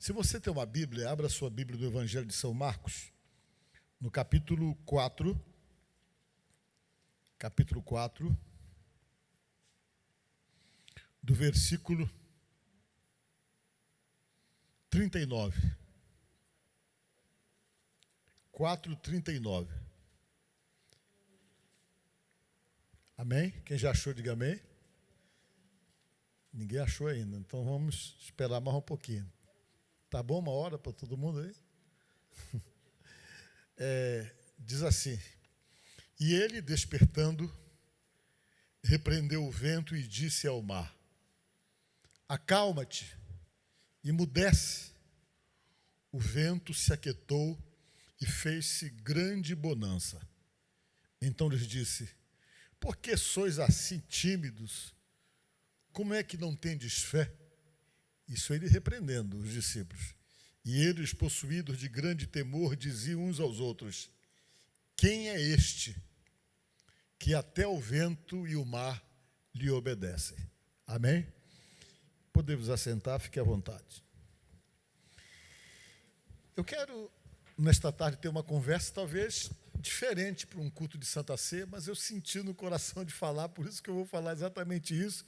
Se você tem uma Bíblia, abra sua Bíblia do Evangelho de São Marcos, no capítulo 4, do versículo 39. 4:39. Amém? Quem já achou, diga amém. Ninguém achou ainda, então vamos esperar mais um pouquinho. Tá bom uma hora para todo mundo aí? Diz assim: e ele, despertando, repreendeu o vento e disse ao mar: acalma-te, emudece. O vento se aquietou e fez-se grande bonança. Então lhes disse: por que sois assim tímidos? Como é que não tendes fé? Isso ele repreendendo os discípulos. E eles, possuídos de grande temor, diziam uns aos outros: quem é este que até o vento e o mar lhe obedecem? Amém? Podemos assentar, fique à vontade. Eu quero, nesta tarde, ter uma conversa talvez diferente para um culto de Santa Ceia, mas eu senti no coração de falar, por isso que eu vou falar exatamente isso,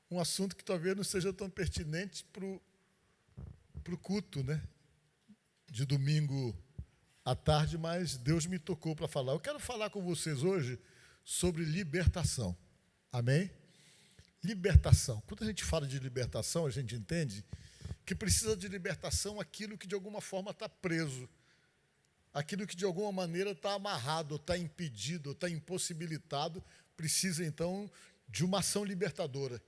um assunto que talvez não seja tão pertinente para o culto, né? De domingo à tarde, mas Deus me tocou para falar. Eu quero falar com vocês hoje sobre libertação. Amém? Libertação. Quando a gente fala de libertação, a gente entende que precisa de libertação aquilo que de alguma forma está preso, aquilo que de alguma maneira está amarrado, está impedido, está impossibilitado, precisa então de uma ação libertadora.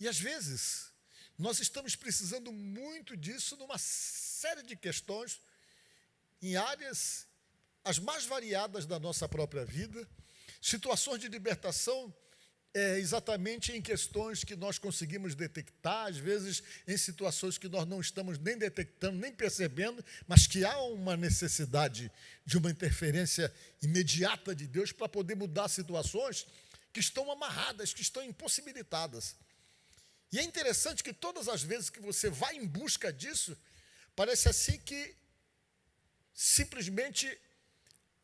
E às vezes nós estamos precisando muito disso numa série de questões, em áreas as mais variadas da nossa própria vida, situações de libertação exatamente em questões que nós conseguimos detectar, às vezes em situações que nós não estamos nem detectando, nem percebendo, mas que há uma necessidade de uma interferência imediata de Deus para poder mudar situações que estão amarradas, que estão impossibilitadas. E é interessante que todas as vezes que você vai em busca disso, parece assim que simplesmente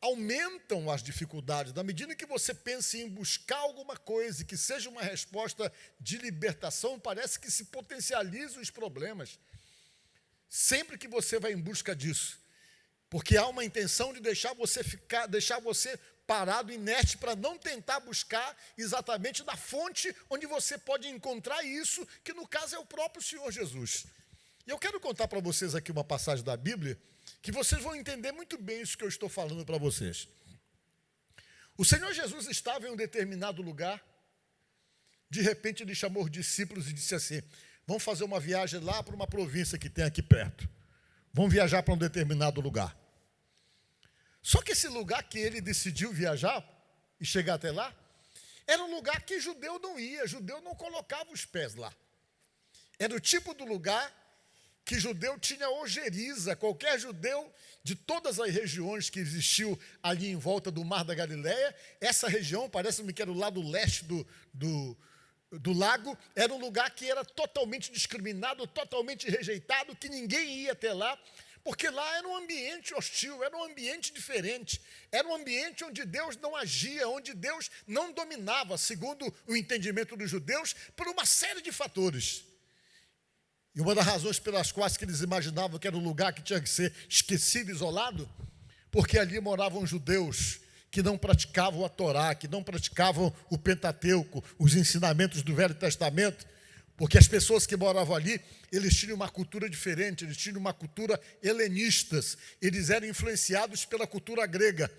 aumentam as dificuldades. Na medida que você pensa em buscar alguma coisa que seja uma resposta de libertação, parece que se potencializam os problemas. Sempre que você vai em busca disso, porque há uma intenção de deixar você parado, inerte, para não tentar buscar exatamente na fonte onde você pode encontrar isso, que no caso é o próprio Senhor Jesus. E eu quero contar para vocês aqui uma passagem da Bíblia, que vocês vão entender muito bem isso que eu estou falando para vocês. O Senhor Jesus estava em um determinado lugar, de repente ele chamou os discípulos e disse assim: vamos fazer uma viagem lá para uma província que tem aqui perto. Vamos viajar para um determinado lugar. Só que esse lugar que ele decidiu viajar e chegar até lá, era um lugar que judeu não ia, judeu não colocava os pés lá. Era o tipo do lugar que judeu tinha ojeriza. Qualquer judeu de todas as regiões que existiu ali em volta do Mar da Galileia, essa região, parece-me que era o lado leste do lago, era um lugar que era totalmente discriminado, totalmente rejeitado, que ninguém ia até lá, porque lá era um ambiente hostil, era um ambiente diferente, era um ambiente onde Deus não agia, onde Deus não dominava, segundo o entendimento dos judeus, por uma série de fatores. E uma das razões pelas quais que eles imaginavam que era um lugar que tinha que ser esquecido, isolado, porque ali moravam judeus que não praticavam a Torá, que não praticavam o Pentateuco, os ensinamentos do Velho Testamento, porque as pessoas que moravam ali, eles tinham uma cultura diferente, eles tinham uma cultura helenistas, eles eram influenciados pela cultura grega.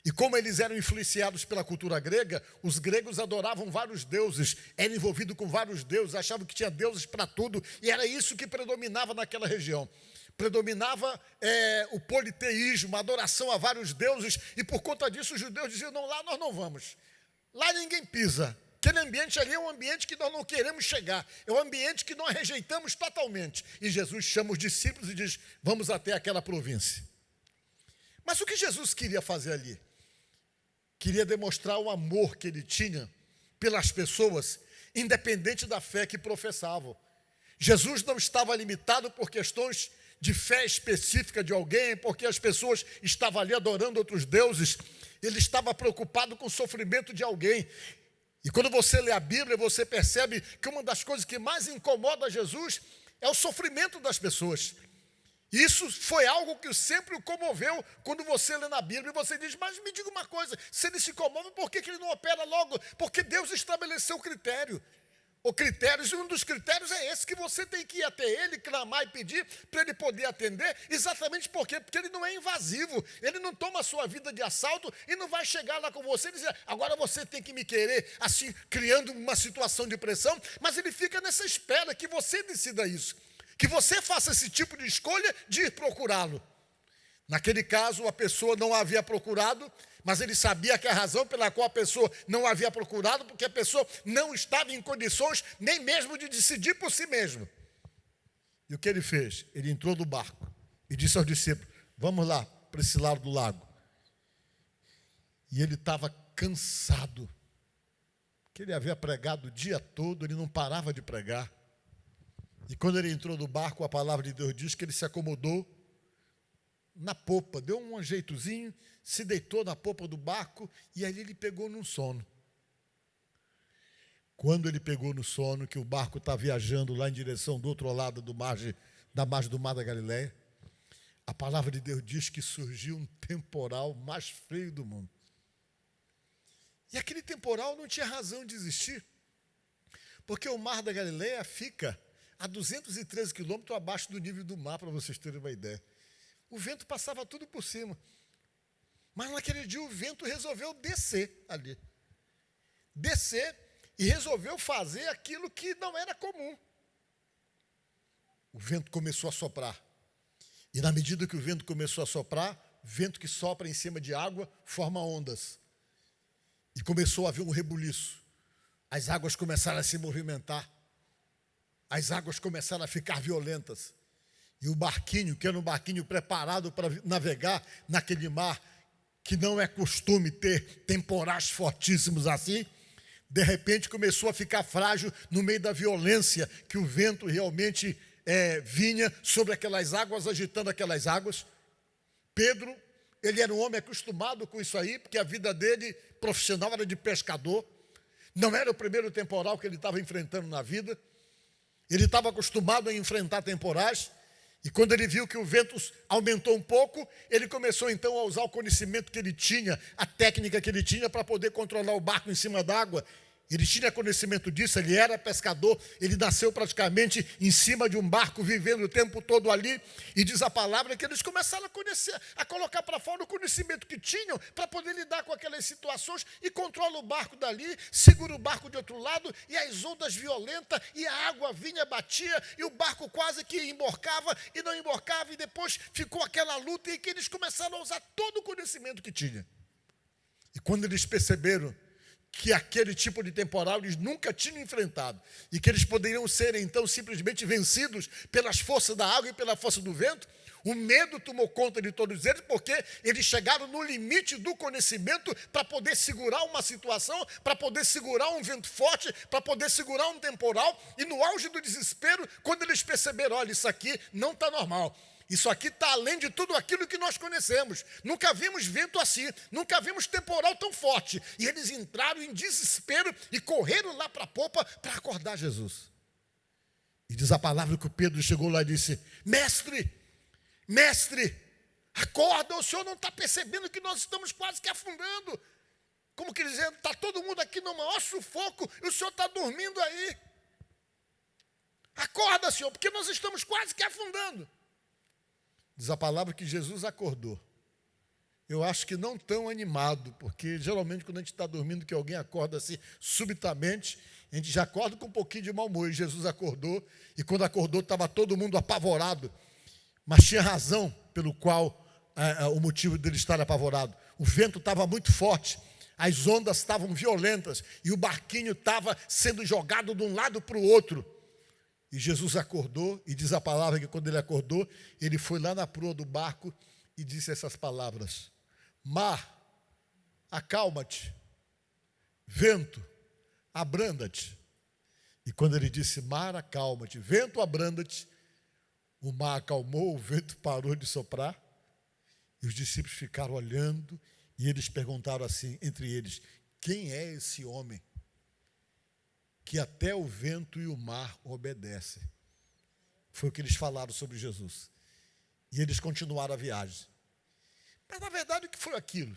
E como eles eram influenciados pela cultura grega, os gregos adoravam vários deuses, eram envolvidos com vários deuses, achavam que tinha deuses para tudo, e era isso que predominava naquela região. Predominava o politeísmo, a adoração a vários deuses, e por conta disso os judeus diziam: não, lá nós não vamos, lá ninguém pisa, aquele ambiente ali é um ambiente que nós não queremos chegar, é um ambiente que nós rejeitamos totalmente. E Jesus chama os discípulos e diz: vamos até aquela província. Mas o que Jesus queria fazer ali? Queria demonstrar o amor que ele tinha pelas pessoas, independente da fé que professavam. Jesus não estava limitado por questões de fé específica de alguém, porque as pessoas estavam ali adorando outros deuses. Ele estava preocupado com o sofrimento de alguém. E quando você lê a Bíblia, você percebe que uma das coisas que mais incomoda Jesus é o sofrimento das pessoas. Isso foi algo que sempre o comoveu quando você lê na Bíblia. E você diz, mas me diga uma coisa, se ele se comove, por que ele não opera logo? Porque Deus estabeleceu o critério. E um dos critérios é esse, que você tem que ir até ele, clamar e pedir para ele poder atender. Exatamente por quê? Porque ele não é invasivo, ele não toma a sua vida de assalto e não vai chegar lá com você e dizer, agora você tem que me querer, assim, criando uma situação de pressão, mas ele fica nessa espera que você decida isso, que você faça esse tipo de escolha de ir procurá-lo. Naquele caso, a pessoa não havia procurado, mas ele sabia que a razão pela qual a pessoa não havia procurado, porque a pessoa não estava em condições nem mesmo de decidir por si mesmo. E o que ele fez? Ele entrou no barco e disse aos discípulos, vamos lá para esse lado do lago. E ele estava cansado, porque ele havia pregado o dia todo, ele não parava de pregar. E quando ele entrou no barco, a palavra de Deus diz que ele se acomodou na popa, deu um jeitozinho, se deitou na popa do barco e ali ele pegou num sono. Quando ele pegou no sono, que o barco está viajando lá em direção do outro lado da margem do mar da Galileia, a palavra de Deus diz que surgiu um temporal mais feio do mundo. E aquele temporal não tinha razão de existir, porque o mar da Galileia fica a 213 quilômetros abaixo do nível do mar, para vocês terem uma ideia. O vento passava tudo por cima. Mas naquele dia o vento resolveu descer ali. Descer e resolveu fazer aquilo que não era comum. O vento começou a soprar. E na medida que o vento começou a soprar, vento que sopra em cima de água forma ondas. E começou a haver um rebuliço. As águas começaram a se movimentar. As águas começaram a ficar violentas. E o barquinho, que era um barquinho preparado para navegar naquele mar, que não é costume ter temporais fortíssimos assim, de repente começou a ficar frágil no meio da violência que o vento realmente vinha sobre aquelas águas, agitando aquelas águas. Pedro, ele era um homem acostumado com isso aí, porque a vida dele profissional era de pescador. Não era o primeiro temporal que ele estava enfrentando na vida. Ele estava acostumado a enfrentar temporais. E quando ele viu que o vento aumentou um pouco, ele começou então a usar o conhecimento que ele tinha, a técnica que ele tinha para poder controlar o barco em cima d'água. Ele tinha conhecimento disso, ele era pescador, ele nasceu praticamente em cima de um barco, vivendo o tempo todo ali. E diz a palavra que eles começaram a conhecer, a colocar para fora o conhecimento que tinham para poder lidar com aquelas situações e controla o barco dali, segura o barco de outro lado e as ondas violentas e a água vinha, batia e o barco quase que emborcava e não emborcava e depois ficou aquela luta em que eles começaram a usar todo o conhecimento que tinham. E quando eles perceberam que aquele tipo de temporal eles nunca tinham enfrentado e que eles poderiam ser, então, simplesmente vencidos pelas forças da água e pela força do vento, o medo tomou conta de todos eles, porque eles chegaram no limite do conhecimento para poder segurar uma situação, para poder segurar um vento forte, para poder segurar um temporal, e no auge do desespero, quando eles perceberam, olha, isso aqui não está normal. Isso aqui está além de tudo aquilo que nós conhecemos. Nunca vimos vento assim, nunca vimos temporal tão forte. E eles entraram em desespero e correram lá para a popa para acordar Jesus. E diz a palavra que o Pedro chegou lá e disse, mestre, acorda, o senhor não está percebendo que nós estamos quase que afundando. Como que dizendo, está todo mundo aqui no maior sufoco e o senhor está dormindo aí. Acorda, senhor, porque nós estamos quase que afundando. Diz a palavra que Jesus acordou. Eu acho que não tão animado, porque geralmente quando a gente está dormindo, que alguém acorda assim subitamente, a gente já acorda com um pouquinho de mau humor. E Jesus acordou, e quando acordou estava todo mundo apavorado. Mas tinha razão pelo qual o motivo dele estar apavorado. O vento estava muito forte, as ondas estavam violentas, e o barquinho estava sendo jogado de um lado para o outro. E Jesus acordou, e diz a palavra que quando ele acordou, ele foi lá na proa do barco e disse essas palavras: mar, acalma-te, vento, abranda-te. E quando ele disse, mar, acalma-te, vento, abranda-te, o mar acalmou, o vento parou de soprar, e os discípulos ficaram olhando, e eles perguntaram assim, entre eles, quem é esse homem que até o vento e o mar obedecem? Foi o que eles falaram sobre Jesus. E eles continuaram a viagem. Mas, na verdade, o que foi aquilo?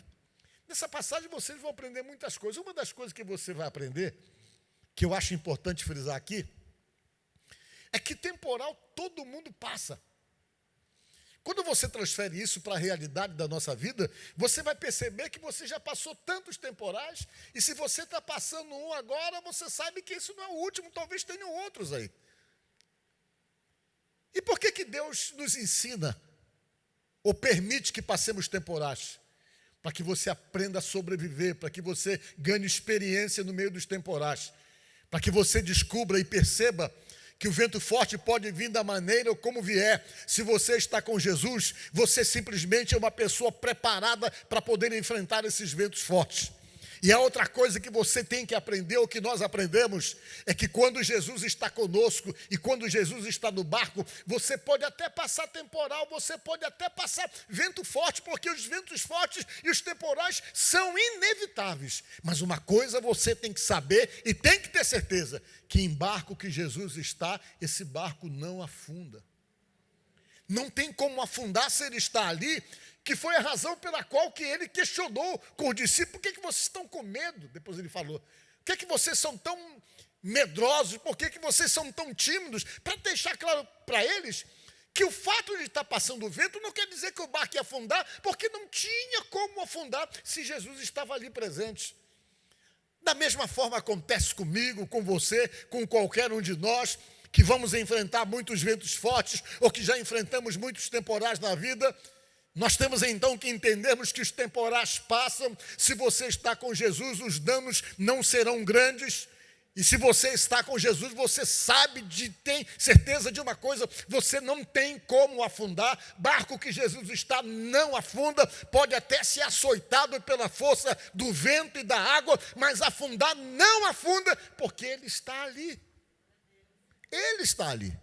Nessa passagem, vocês vão aprender muitas coisas. Uma das coisas que você vai aprender, que eu acho importante frisar aqui, é que temporal todo mundo passa. Quando você transfere isso para a realidade da nossa vida, você vai perceber que você já passou tantos temporais, e se você está passando um agora, você sabe que isso não é o último, talvez tenham outros aí. E por que Deus nos ensina, ou permite que passemos temporais? Para que você aprenda a sobreviver, para que você ganhe experiência no meio dos temporais, para que você descubra e perceba que o vento forte pode vir da maneira ou como vier. Se você está com Jesus, você simplesmente é uma pessoa preparada para poder enfrentar esses ventos fortes. E a outra coisa que você tem que aprender, ou que nós aprendemos, é que quando Jesus está conosco e quando Jesus está no barco, você pode até passar temporal, você pode até passar vento forte, porque os ventos fortes e os temporais são inevitáveis. Mas uma coisa você tem que saber e tem que ter certeza, que em barco que Jesus está, esse barco não afunda. Não tem como afundar se ele está ali, que foi a razão pela qual que ele questionou com os discípulos, por que vocês estão com medo? Depois ele falou, por que vocês são tão medrosos, por que vocês são tão tímidos? Para deixar claro para eles que o fato de estar passando o vento não quer dizer que o barco ia afundar, porque não tinha como afundar se Jesus estava ali presente. Da mesma forma acontece comigo, com você, com qualquer um de nós, que vamos enfrentar muitos ventos fortes, ou que já enfrentamos muitos temporais na vida. Nós temos então que entendermos que os temporais passam. Se você está com Jesus, os danos não serão grandes. E se você está com Jesus, você tem certeza de uma coisa, você não tem como afundar. Barco que Jesus está não afunda, pode até ser açoitado pela força do vento e da água, mas afundar não afunda, porque Ele está ali. Ele está ali.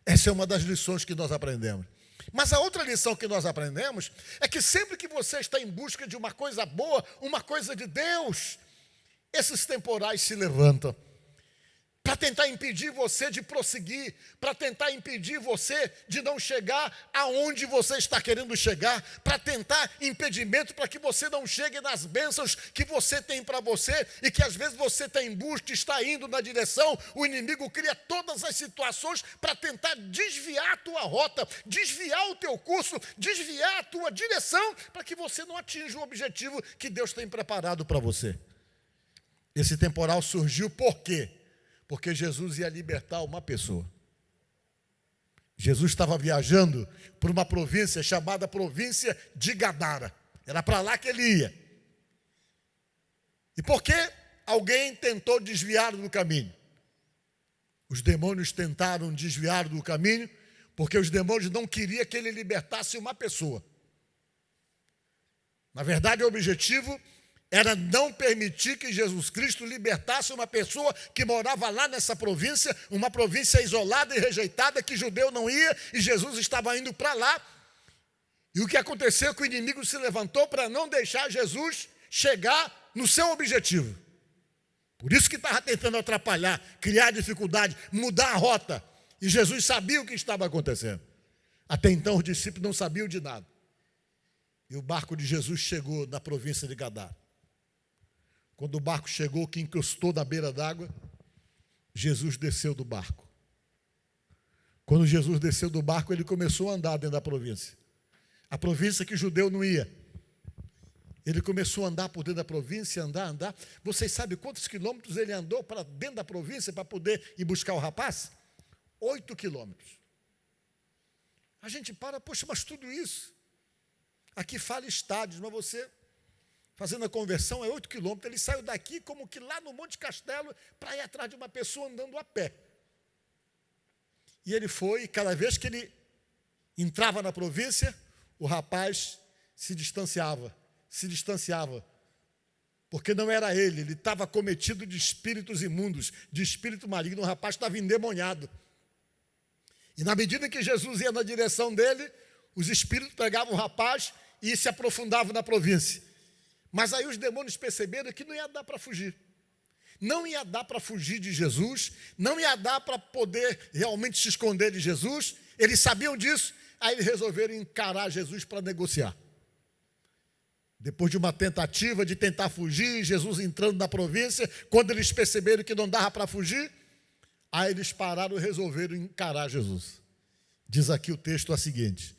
Essa é uma das lições que nós aprendemos. Mas a outra lição que nós aprendemos é que sempre que você está em busca de uma coisa boa, uma coisa de Deus, esses temporais se levantam para tentar impedir você de prosseguir, para tentar impedir você de não chegar aonde você está querendo chegar, para tentar impedimento para que você não chegue nas bênçãos que você tem para você e que às vezes você está em busca, está indo na direção. O inimigo cria todas as situações para tentar desviar a tua rota, desviar o teu curso, desviar a tua direção, para que você não atinja o objetivo que Deus tem preparado para você. Esse temporal surgiu por quê? Porque Jesus ia libertar uma pessoa. Jesus estava viajando por uma província chamada província de Gadara. Era para lá que ele ia. E por que alguém tentou desviar do caminho? Os demônios tentaram desviar do caminho, porque os demônios não queriam que ele libertasse uma pessoa. Na verdade, o objetivo era não permitir que Jesus Cristo libertasse uma pessoa que morava lá nessa província, uma província isolada e rejeitada, que judeu não ia, e Jesus estava indo para lá. E o que aconteceu é que o inimigo se levantou para não deixar Jesus chegar no seu objetivo. Por isso que estava tentando atrapalhar, criar dificuldade, mudar a rota. E Jesus sabia o que estava acontecendo. Até então os discípulos não sabiam de nada. E o barco de Jesus chegou na província de Gadara. Quando o barco chegou, que encostou na beira d'água, Jesus desceu do barco. Quando Jesus desceu do barco, ele começou a andar dentro da província. A província que o judeu não ia. Ele começou a andar por dentro da província, andar. Vocês sabem quantos quilômetros ele andou para dentro da província para poder ir buscar o rapaz? 8 quilômetros. A gente poxa, mas tudo isso. Aqui fala estádios, mas você, fazendo a conversão, é 8 quilômetros. Ele saiu daqui como que lá no Monte Castelo para ir atrás de uma pessoa andando a pé. E ele foi, e cada vez que ele entrava na província, o rapaz se distanciava. porque não era ele estava cometido de espíritos imundos, de espírito maligno, o rapaz estava endemoniado. E na medida que Jesus ia na direção dele, os espíritos pegavam o rapaz e se aprofundavam na província. Mas aí os demônios perceberam que não ia dar para fugir. Não ia dar para fugir de Jesus, não ia dar para poder realmente se esconder de Jesus. Eles sabiam disso, aí eles resolveram encarar Jesus para negociar. Depois de uma tentativa de tentar fugir, Jesus entrando na província, quando eles perceberam que não dava para fugir, aí eles pararam e resolveram encarar Jesus. Diz aqui o texto a seguinte: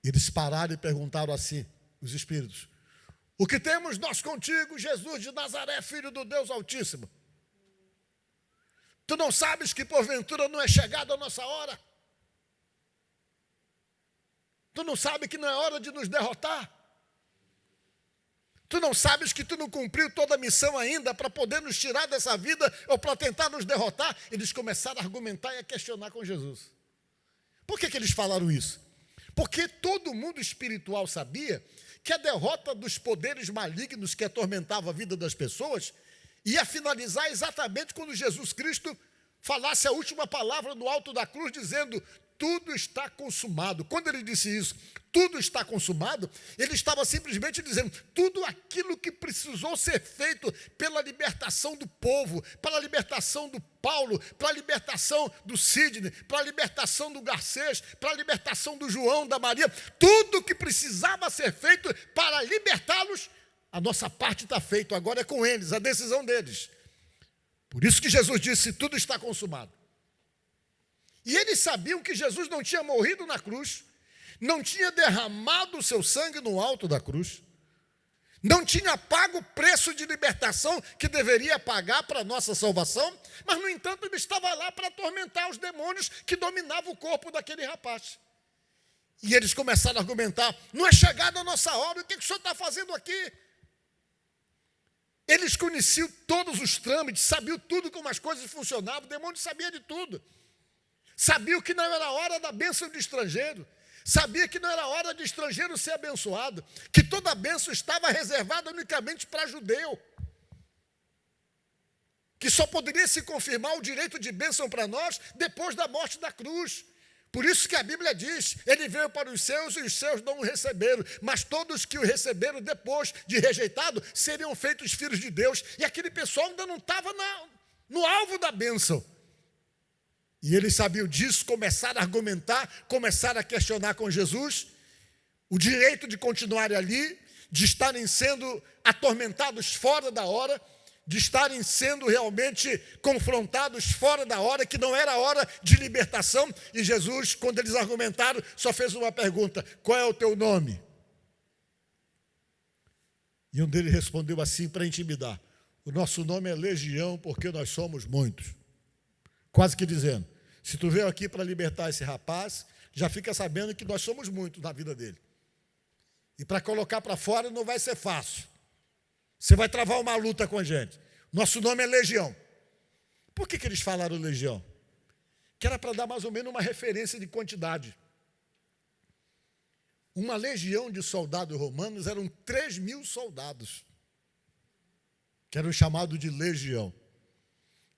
eles pararam e perguntaram assim, os espíritos: o que temos nós contigo, Jesus de Nazaré, filho do Deus Altíssimo? Tu não sabes que porventura não é chegada a nossa hora? Tu não sabes que não é hora de nos derrotar? Tu não sabes que tu não cumpriu toda a missão ainda para poder nos tirar dessa vida ou para tentar nos derrotar? Eles começaram a argumentar e a questionar com Jesus. Por que eles falaram isso? Porque todo mundo espiritual sabia que a derrota dos poderes malignos que atormentavam a vida das pessoas ia finalizar exatamente quando Jesus Cristo falasse a última palavra no alto da cruz, dizendo: tudo está consumado. Quando ele disse isso, tudo está consumado, ele estava simplesmente dizendo tudo aquilo que precisou ser feito pela libertação do povo, para a libertação do Paulo, para a libertação do Sidney, para a libertação do Garcês, para a libertação do João, da Maria, tudo que precisava ser feito para libertá-los, a nossa parte está feita, agora é com eles, a decisão deles. Por isso que Jesus disse, tudo está consumado. E eles sabiam que Jesus não tinha morrido na cruz, não tinha derramado o seu sangue no alto da cruz, não tinha pago o preço de libertação que deveria pagar para a nossa salvação, mas, no entanto, ele estava lá para atormentar os demônios que dominavam o corpo daquele rapaz. E eles começaram a argumentar: não é chegada a nossa hora, o que o senhor está fazendo aqui? Eles conheciam todos os trâmites, sabiam tudo como as coisas funcionavam, o demônio sabia de tudo. Sabia que não era hora da bênção de estrangeiro, sabia que não era hora de estrangeiro ser abençoado, que toda a bênção estava reservada unicamente para judeu, que só poderia se confirmar o direito de bênção para nós depois da morte da cruz. Por isso que a Bíblia diz, ele veio para os seus e os seus não o receberam, mas todos que o receberam depois de rejeitado seriam feitos filhos de Deus, e aquele pessoal ainda não estava no alvo da bênção. E eles sabiam disso, começaram a argumentar, começaram a questionar com Jesus o direito de continuarem ali, de estarem sendo atormentados fora da hora, de estarem sendo realmente confrontados fora da hora, que não era hora de libertação. E Jesus, quando eles argumentaram, só fez uma pergunta: qual é o teu nome? E um deles respondeu assim para intimidar: o nosso nome é Legião, porque nós somos muitos. Quase que dizendo, se tu veio aqui para libertar esse rapaz, já fica sabendo que nós somos muitos na vida dele. E para colocar para fora não vai ser fácil. Você vai travar uma luta com a gente. Nosso nome é Legião. Por que eles falaram Legião? Que era para dar mais ou menos uma referência de quantidade. Uma legião de soldados romanos eram 3.000 soldados, que eram chamados de legião.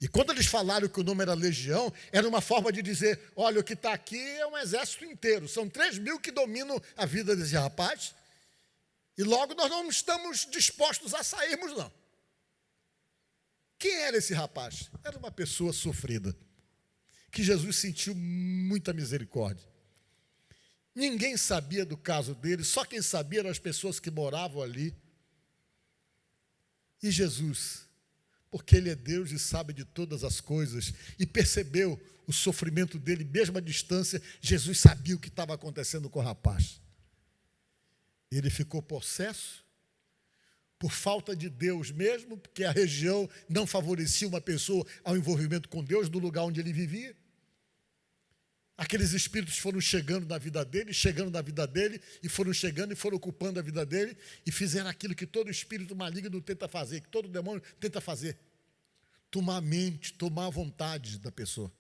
E quando eles falaram que o nome era legião, era uma forma de dizer, olha, o que está aqui é um exército inteiro, são 3.000 que dominam a vida desse rapaz, e logo nós não estamos dispostos a sairmos, não. Quem era esse rapaz? Era uma pessoa sofrida, que Jesus sentiu muita misericórdia. Ninguém sabia do caso dele, só quem sabia eram as pessoas que moravam ali. E Jesus, porque Ele é Deus e sabe de todas as coisas, e percebeu o sofrimento dele, mesmo à distância, Jesus sabia o que estava acontecendo com o rapaz. Ele ficou possesso, por falta de Deus mesmo, porque a região não favorecia uma pessoa ao envolvimento com Deus, do lugar onde ele vivia. Aqueles espíritos foram chegando na vida dele, e foram chegando e foram ocupando a vida dele, e fizeram aquilo que todo espírito maligno tenta fazer, que todo demônio tenta fazer: tomar a mente, tomar a vontade da pessoa.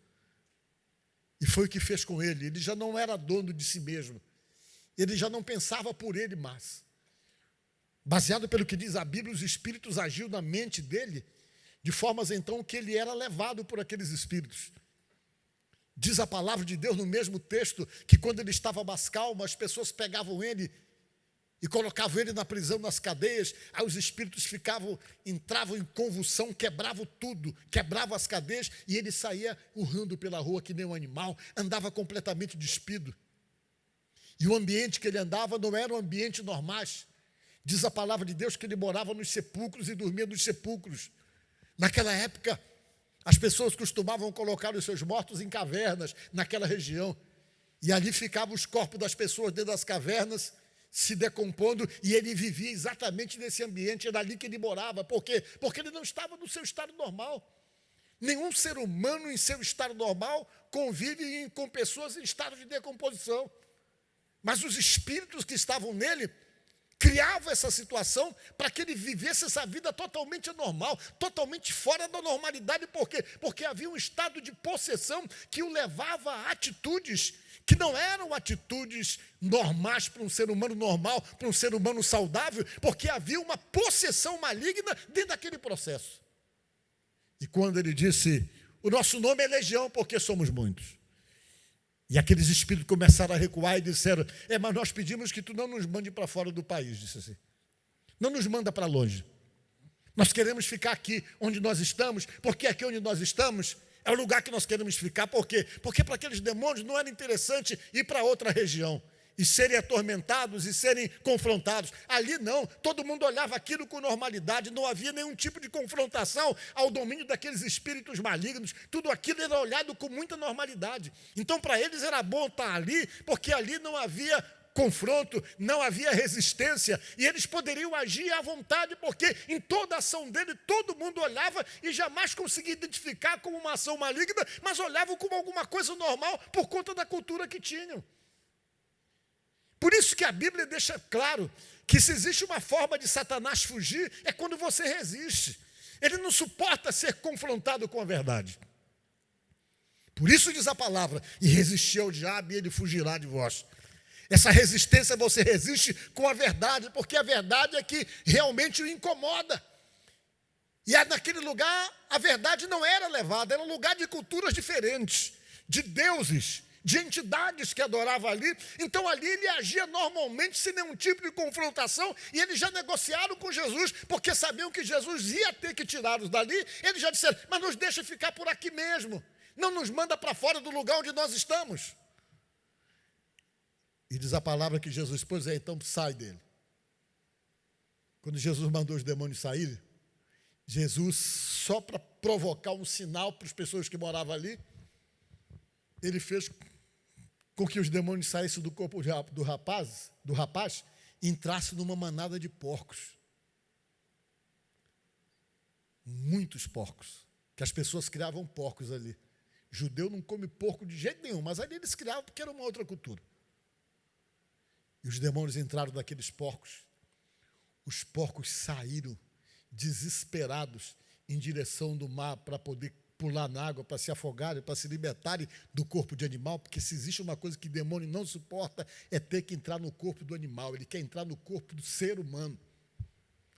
E foi o que fez com ele. Ele já não era dono de si mesmo, ele já não pensava por ele mais. Baseado pelo que diz a Bíblia, os espíritos agiam na mente dele, de formas então que ele era levado por aqueles espíritos. Diz a palavra de Deus no mesmo texto, que quando ele estava mais calmo, as pessoas pegavam ele e colocavam ele na prisão, nas cadeias, aí os espíritos entravam em convulsão, quebravam tudo, quebravam as cadeias, e ele saía urrando pela rua que nem um animal, andava completamente despido. E o ambiente que ele andava não era um ambiente normais. Diz a palavra de Deus que ele morava nos sepulcros e dormia nos sepulcros. Naquela época, as pessoas costumavam colocar os seus mortos em cavernas, naquela região. E ali ficavam os corpos das pessoas dentro das cavernas, se decompondo, e ele vivia exatamente nesse ambiente, era ali que ele morava. Por quê? Porque ele não estava no seu estado normal. Nenhum ser humano em seu estado normal convive com pessoas em estado de decomposição. Mas os espíritos que estavam nele criavam essa situação para que ele vivesse essa vida totalmente anormal, totalmente fora da normalidade. Por quê? Porque havia um estado de possessão que o levava a atitudes que não eram atitudes normais para um ser humano normal, para um ser humano saudável, porque havia uma possessão maligna dentro daquele processo. E quando ele disse, o nosso nome é Legião, porque somos muitos. E aqueles espíritos começaram a recuar e disseram, mas nós pedimos que tu não nos mande para fora do país, disse assim. Não nos manda para longe. Nós queremos ficar aqui onde nós estamos, porque aqui onde nós estamos é o lugar que nós queremos ficar. Por quê? Porque para aqueles demônios não era interessante ir para outra região e serem atormentados e serem confrontados. Ali não, todo mundo olhava aquilo com normalidade, não havia nenhum tipo de confrontação ao domínio daqueles espíritos malignos, tudo aquilo era olhado com muita normalidade. Então, para eles era bom estar ali, porque ali não havia confronto, não havia resistência, e eles poderiam agir à vontade, porque em toda a ação dele, todo mundo olhava e jamais conseguia identificar como uma ação maligna, mas olhavam como alguma coisa normal por conta da cultura que tinham. Por isso que a Bíblia deixa claro que se existe uma forma de Satanás fugir, é quando você resiste. Ele não suporta ser confrontado com a verdade. Por isso diz a palavra, e resistir ao diabo e ele fugirá de vós. Essa resistência você resiste com a verdade, porque a verdade é que realmente o incomoda. E naquele lugar, a verdade não era levada, era um lugar de culturas diferentes, de deuses, de entidades que adoravam ali. Então ali ele agia normalmente, sem nenhum tipo de confrontação, e eles já negociaram com Jesus, porque sabiam que Jesus ia ter que tirá-los dali. Eles já disseram, mas nos deixa ficar por aqui mesmo, não nos manda para fora do lugar onde nós estamos. E diz a palavra que Jesus, pois é, então sai dele. Quando Jesus mandou os demônios saírem, Jesus, só para provocar um sinal para as pessoas que moravam ali, ele fez com que os demônios saíssem do corpo do rapaz e entrassem numa manada de porcos. Muitos porcos, que as pessoas criavam porcos ali. Judeu não come porco de jeito nenhum, mas ali eles criavam porque era uma outra cultura. E os demônios entraram naqueles porcos. Os porcos saíram desesperados em direção do mar para poder pular na água, para se afogarem, para se libertarem do corpo de animal, porque se existe uma coisa que o demônio não suporta, é ter que entrar no corpo do animal. Ele quer entrar no corpo do ser humano.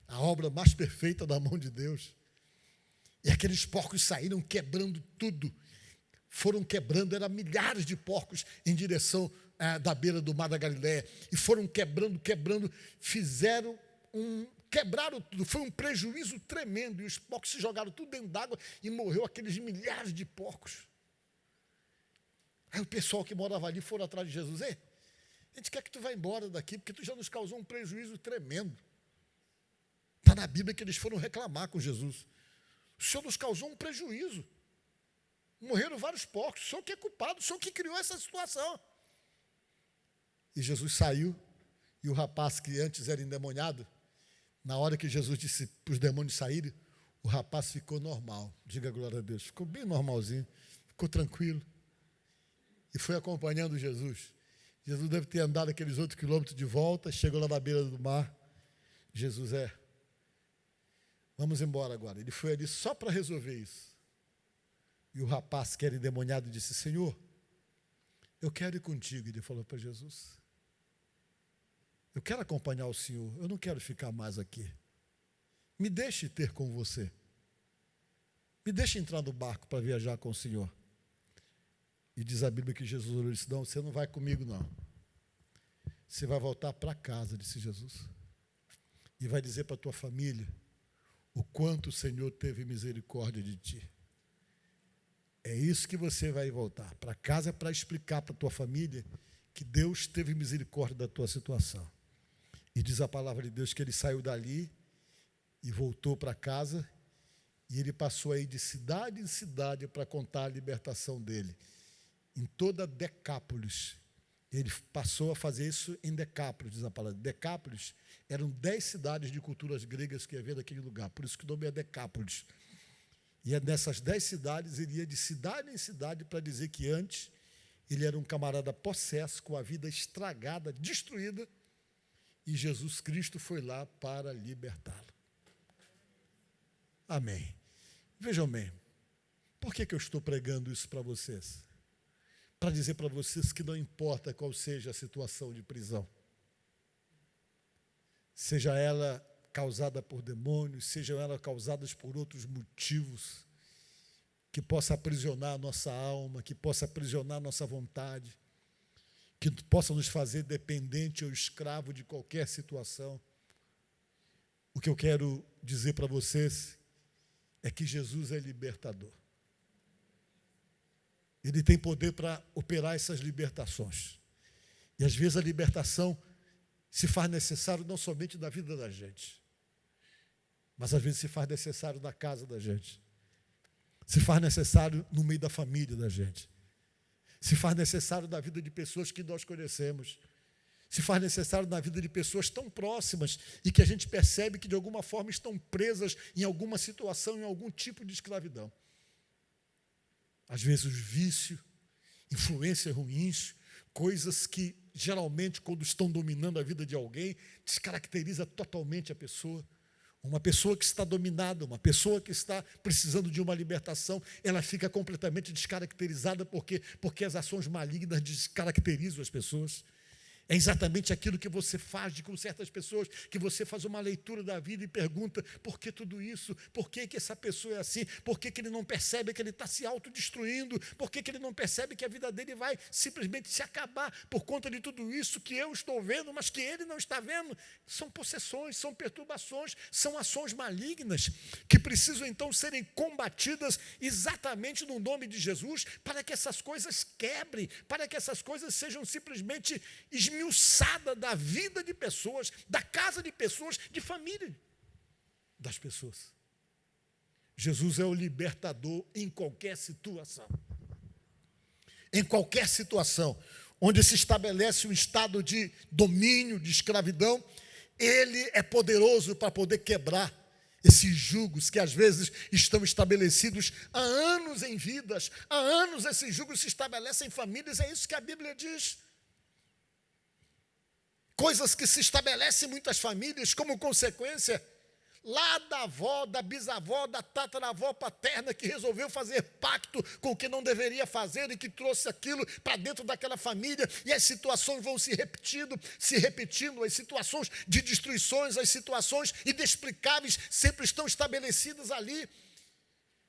A obra mais perfeita da mão de Deus. E aqueles porcos saíram quebrando tudo. Foram quebrando, eram milhares de porcos em direção da beira do mar da Galileia. E foram quebrando, quebraram tudo. Foi um prejuízo tremendo. E os porcos se jogaram tudo dentro d'água e morreu aqueles milhares de porcos. Aí o pessoal que morava ali foram atrás de Jesus. A gente quer que tu vá embora daqui, porque tu já nos causou um prejuízo tremendo. Está na Bíblia que eles foram reclamar com Jesus. O Senhor nos causou um prejuízo. Morreram vários porcos. O Senhor que é culpado, o Senhor que criou essa situação. E Jesus saiu, e o rapaz que antes era endemoniado, na hora que Jesus disse para os demônios saírem, o rapaz ficou normal. Diga glória a Deus. Ficou bem normalzinho, ficou tranquilo. E foi acompanhando Jesus. Jesus deve ter andado aqueles outros quilômetros de volta, chegou lá na beira do mar. Jesus vamos embora agora. Ele foi ali só para resolver isso. E o rapaz que era endemoniado disse, Senhor, eu quero ir contigo. Ele falou para Jesus, eu quero acompanhar o Senhor, eu não quero ficar mais aqui. Me deixe ter com você. Me deixe entrar no barco para viajar com o Senhor. E diz a Bíblia que Jesus disse, não, você não vai comigo não. Você vai voltar para casa, disse Jesus. E vai dizer para a tua família o quanto o Senhor teve misericórdia de ti. É isso que você vai voltar para casa para explicar para a tua família que Deus teve misericórdia da tua situação. E diz a palavra de Deus que ele saiu dali e voltou para casa e ele passou aí de cidade em cidade para contar a libertação dele. Em toda Decápolis, ele passou a fazer isso em Decápolis, diz a palavra. Decápolis eram 10 cidades de culturas gregas que havia naquele lugar, por isso que o nome é Decápolis. E nessas 10 cidades, ele ia de cidade em cidade para dizer que antes ele era um camarada possesso, com a vida estragada, destruída, e Jesus Cristo foi lá para libertá-lo. Amém. Vejam bem, por que eu estou pregando isso para vocês? Para dizer para vocês que não importa qual seja a situação de prisão, seja ela causada por demônios, sejam elas causadas por outros motivos, que possa aprisionar a nossa alma, que possa aprisionar a nossa vontade, que possa nos fazer dependente ou escravo de qualquer situação. O que eu quero dizer para vocês é que Jesus é libertador. Ele tem poder para operar essas libertações. E às vezes a libertação se faz necessário não somente na vida da gente, mas às vezes se faz necessário na casa da gente, se faz necessário no meio da família da gente, se faz necessário na vida de pessoas que nós conhecemos, se faz necessário na vida de pessoas tão próximas e que a gente percebe que de alguma forma estão presas em alguma situação, em algum tipo de escravidão. Às vezes os vícios, influências ruins, coisas que geralmente quando estão dominando a vida de alguém, descaracteriza totalmente a pessoa. Uma pessoa que está dominada, uma pessoa que está precisando de uma libertação, ela fica completamente descaracterizada porque as ações malignas descaracterizam as pessoas. É exatamente aquilo que você faz com certas pessoas, que você faz uma leitura da vida e pergunta, por que tudo isso? Por que essa pessoa é assim? Por que ele não percebe que ele está se autodestruindo? Por que ele não percebe que a vida dele vai simplesmente se acabar por conta de tudo isso que eu estou vendo, mas que ele não está vendo? São possessões, são perturbações, são ações malignas que precisam então serem combatidas exatamente no nome de Jesus, para que essas coisas quebrem, para que essas coisas sejam simplesmente esmiuçada da vida de pessoas, da casa de pessoas, de família das pessoas. Jesus é o libertador em qualquer situação. Em qualquer situação onde se estabelece um estado de domínio, de escravidão, ele é poderoso para poder quebrar esses jugos que às vezes estão estabelecidos há anos em vidas, há anos esses jugos se estabelecem em famílias, é isso que a Bíblia diz. Coisas que se estabelecem em muitas famílias como consequência lá da avó, da bisavó, da tataravó paterna que resolveu fazer pacto com o que não deveria fazer e que trouxe aquilo para dentro daquela família, e as situações vão se repetindo, as situações de destruições, as situações inexplicáveis sempre estão estabelecidas ali.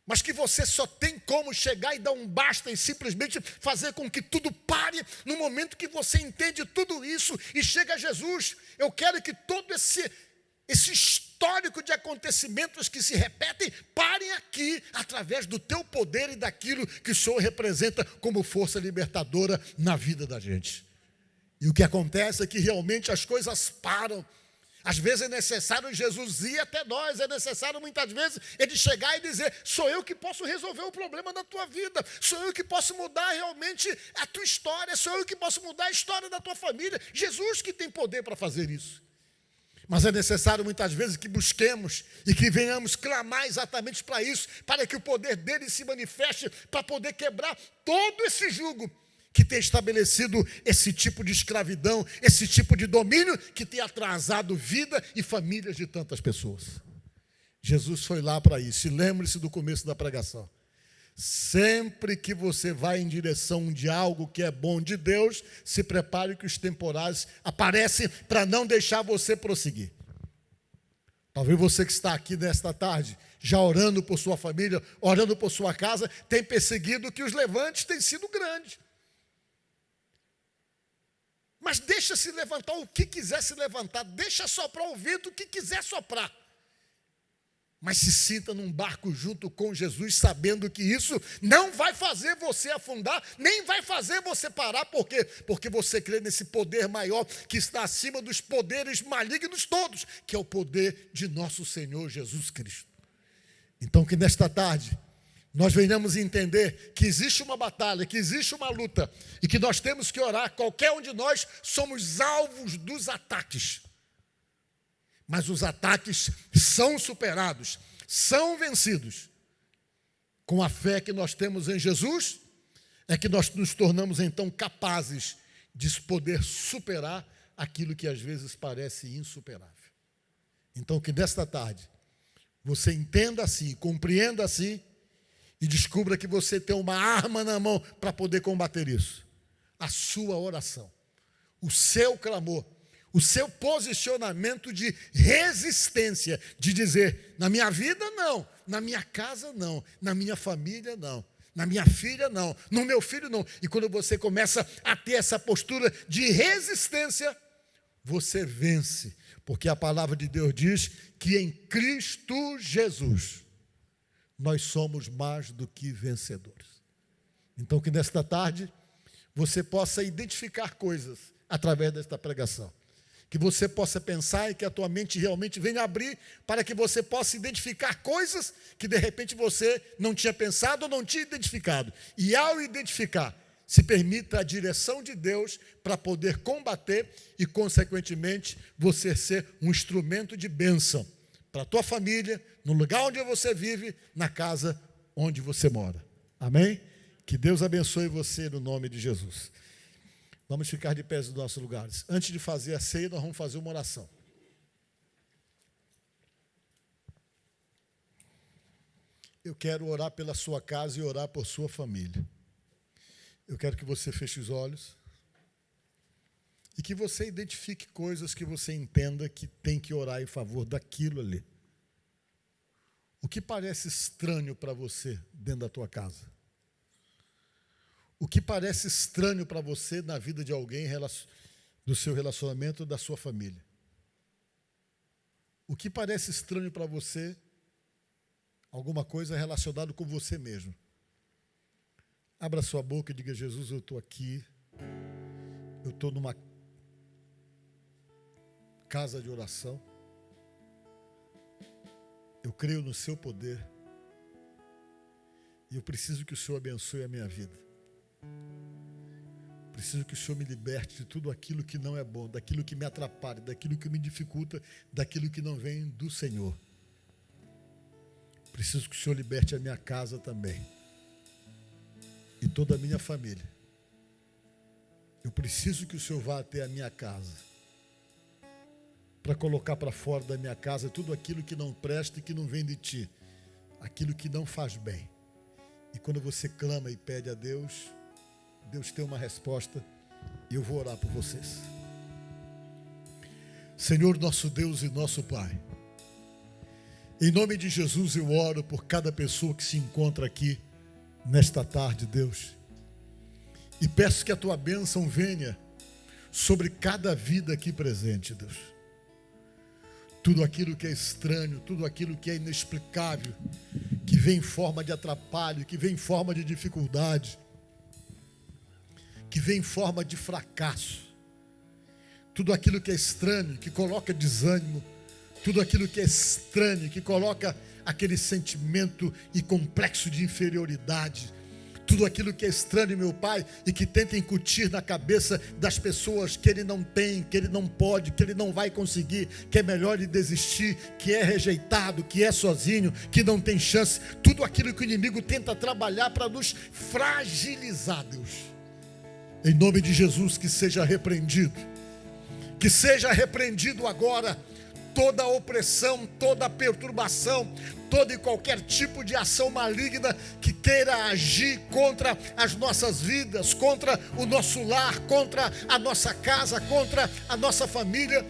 Mas que você só tem como chegar e dar um basta e simplesmente fazer com que tudo pare no momento que você entende tudo isso e chega a Jesus. Eu quero que todo esse histórico de acontecimentos que se repetem parem aqui, através do teu poder e daquilo que o Senhor representa como força libertadora na vida da gente. E o que acontece é que realmente as coisas param. Às vezes é necessário Jesus ir até nós, é necessário muitas vezes ele chegar e dizer, sou eu que posso resolver o problema da tua vida, sou eu que posso mudar realmente a tua história, sou eu que posso mudar a história da tua família, Jesus que tem poder para fazer isso. Mas é necessário muitas vezes que busquemos e que venhamos clamar exatamente para isso, para que o poder dele se manifeste, para poder quebrar todo esse jugo que tem estabelecido esse tipo de escravidão, esse tipo de domínio que tem atrasado vida e famílias de tantas pessoas. Jesus foi lá para isso. E lembre-se do começo da pregação. Sempre que você vai em direção de algo que é bom de Deus, se prepare que os temporais aparecem para não deixar você prosseguir. Talvez você que está aqui nesta tarde, já orando por sua família, orando por sua casa, tem perseguido que os levantes têm sido grandes. Mas deixa se levantar o que quiser se levantar, deixa soprar o vento o que quiser soprar. Mas se sinta num barco junto com Jesus, sabendo que isso não vai fazer você afundar, nem vai fazer você parar. Por quê? Porque você crê nesse poder maior que está acima dos poderes malignos todos, que é o poder de nosso Senhor Jesus Cristo. Então que nesta tarde nós venhamos entender que existe uma batalha, que existe uma luta, e que nós temos que orar. Qualquer um de nós somos alvos dos ataques. Mas os ataques são superados, são vencidos. Com a fé que nós temos em Jesus, é que nós nos tornamos então capazes de poder superar aquilo que às vezes parece insuperável. Então que nesta tarde você entenda assim, compreenda assim e descubra que você tem uma arma na mão para poder combater isso. A sua oração, o seu clamor, o seu posicionamento de resistência, de dizer, na minha vida não, na minha casa não, na minha família não, na minha filha não, no meu filho não. E quando você começa a ter essa postura de resistência, você vence, porque a palavra de Deus diz que em Cristo Jesus nós somos mais do que vencedores. Então que nesta tarde você possa identificar coisas através desta pregação. Que você possa pensar e que a tua mente realmente venha abrir para que você possa identificar coisas que de repente você não tinha pensado ou não tinha identificado. E ao identificar, se permita a direção de Deus para poder combater e, consequentemente, você ser um instrumento de bênção para a tua família, no lugar onde você vive, na casa onde você mora. Amém? Que Deus abençoe você no nome de Jesus. Vamos ficar de pé nos nossos lugares. Antes de fazer a ceia, nós vamos fazer uma oração. Eu quero orar pela sua casa e orar por sua família. Eu quero que você feche os olhos e que você identifique coisas que você entenda que tem que orar em favor daquilo ali. O que parece estranho para você dentro da tua casa? O que parece estranho para você na vida de alguém, do seu relacionamento, da sua família? O que parece estranho para você, alguma coisa relacionada com você mesmo? Abra sua boca e diga, Jesus, eu estou aqui, eu estou numa casa de oração, eu creio no seu poder, e eu preciso que o Senhor abençoe a minha vida. Preciso que o Senhor me liberte de tudo aquilo que não é bom, daquilo que me atrapalha, daquilo que me dificulta, daquilo que não vem do Senhor. Preciso que o Senhor liberte a minha casa também e toda a minha família. Eu preciso que o Senhor vá até a minha casa para colocar para fora da minha casa tudo aquilo que não presta e que não vem de Ti, aquilo que não faz bem. E quando você clama e pede a Deus, Deus tem uma resposta e eu vou orar por vocês. Senhor, nosso Deus e nosso Pai, em nome de Jesus eu oro por cada pessoa que se encontra aqui nesta tarde, Deus, e peço que a Tua bênção venha sobre cada vida aqui presente, Deus. Tudo aquilo que é estranho, tudo aquilo que é inexplicável, que vem em forma de atrapalho, que vem em forma de dificuldade, que vem em forma de fracasso, tudo aquilo que é estranho, que coloca desânimo, tudo aquilo que é estranho, que coloca aquele sentimento e complexo de inferioridade, tudo aquilo que é estranho, meu Pai, e que tenta incutir na cabeça das pessoas que ele não tem, que ele não pode, que ele não vai conseguir, que é melhor ele desistir, que é rejeitado, que é sozinho, que não tem chance, tudo aquilo que o inimigo tenta trabalhar para nos fragilizar, Deus. Em nome de Jesus, que seja repreendido agora toda opressão, toda perturbação, todo e qualquer tipo de ação maligna que queira agir contra as nossas vidas, contra o nosso lar, contra a nossa casa, contra a nossa família.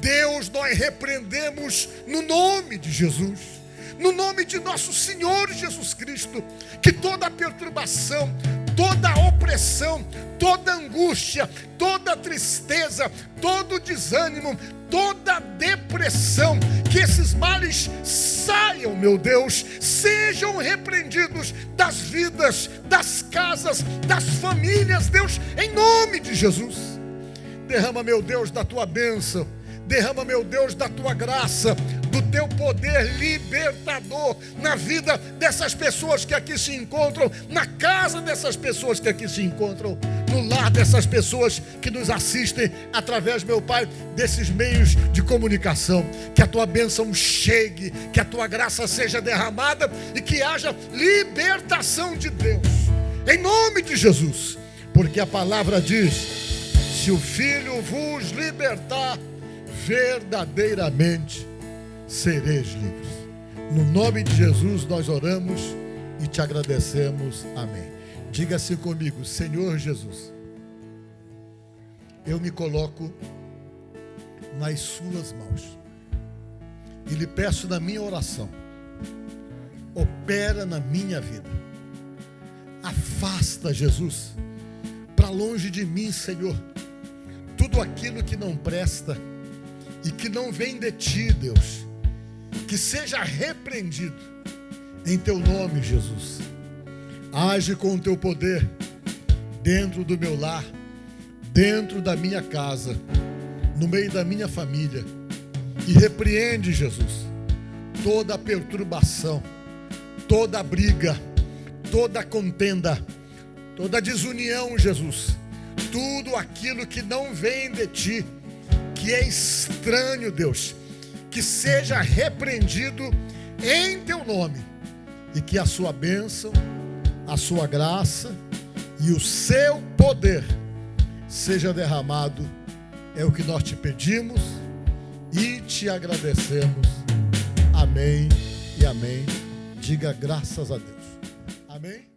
Deus, nós repreendemos no nome de Jesus, no nome de nosso Senhor Jesus Cristo, que toda perturbação, toda opressão, toda angústia, toda tristeza, todo desânimo, toda depressão, que esses males saiam, meu Deus, sejam repreendidos das vidas, das casas, das famílias, Deus, em nome de Jesus. Derrama, meu Deus, da tua bênção, derrama, meu Deus, da tua graça, do teu poder libertador na vida dessas pessoas que aqui se encontram, na casa dessas pessoas que aqui se encontram, no lar dessas pessoas que nos assistem através, meu Pai, desses meios de comunicação. Que a tua bênção chegue, que a tua graça seja derramada e que haja libertação de Deus, em nome de Jesus, porque a palavra diz: se o Filho vos libertar, verdadeiramente sereis livres. No nome de Jesus nós oramos e te agradecemos. Amém. Diga assim comigo: Senhor Jesus, eu me coloco nas suas mãos e lhe peço na minha oração, opera na minha vida. Afasta, Jesus, para longe de mim, Senhor, tudo aquilo que não presta e que não vem de ti, Deus, que seja repreendido em teu nome, Jesus. Age com o teu poder dentro do meu lar, dentro da minha casa, no meio da minha família, e repreende, Jesus, toda perturbação, toda briga, toda contenda, toda desunião, Jesus, tudo aquilo que não vem de ti, que é estranho, Deus, que seja repreendido em teu nome, e que a sua bênção, a sua graça e o seu poder seja derramado. É o que nós te pedimos e te agradecemos. Amém e amém. Diga graças a Deus. Amém.